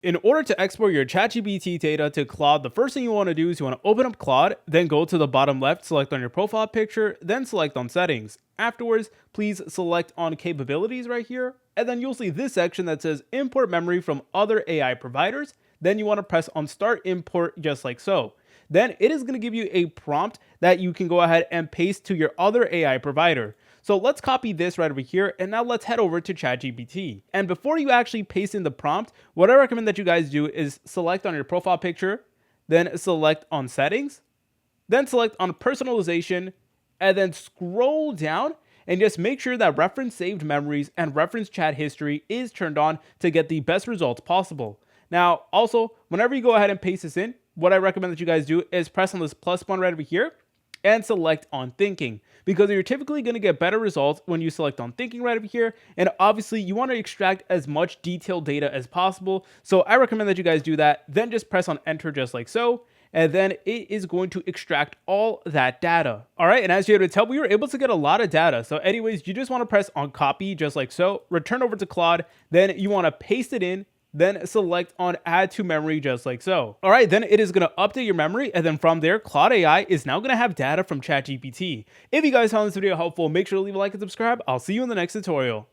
In order to export your ChatGPT data to Claude, the first thing you want to do is you want to open up Claude, then go to the bottom left, select on your profile picture, then select on settings. Afterwards, please select on capabilities right here, and then you'll see this section that says import memory from other AI providers. Then you want to press on start import just like so. Then it is going to give you a prompt that you can go ahead and paste to your other AI provider. So let's copy this right over here, and now let's head over to ChatGPT. And before you actually paste in the prompt, what I recommend that you guys do is select on your profile picture, then select on settings, then select on personalization, and then scroll down and just make sure that reference saved memories and reference chat history is turned on to get the best results possible. Now, also, whenever you go ahead and paste this in, what I recommend that you guys do is press on this plus button right over here and select on thinking, because you're typically going to get better results when you select on thinking right over here. And obviously you want to extract as much detailed data as possible. So I recommend that you guys do that. Then just press on enter just like so. And then it is going to extract all that data. All right. And as you're able to tell, we were able to get a lot of data. So anyways, you just want to press on copy just like so, return over to Claude. Then you want to paste it in, then select on add to memory just like so. All right, then it is going to update your memory, and then from there, Claude AI is now going to have data from ChatGPT. If you guys found this video helpful, make sure to leave a like and subscribe. I'll see you in the next tutorial.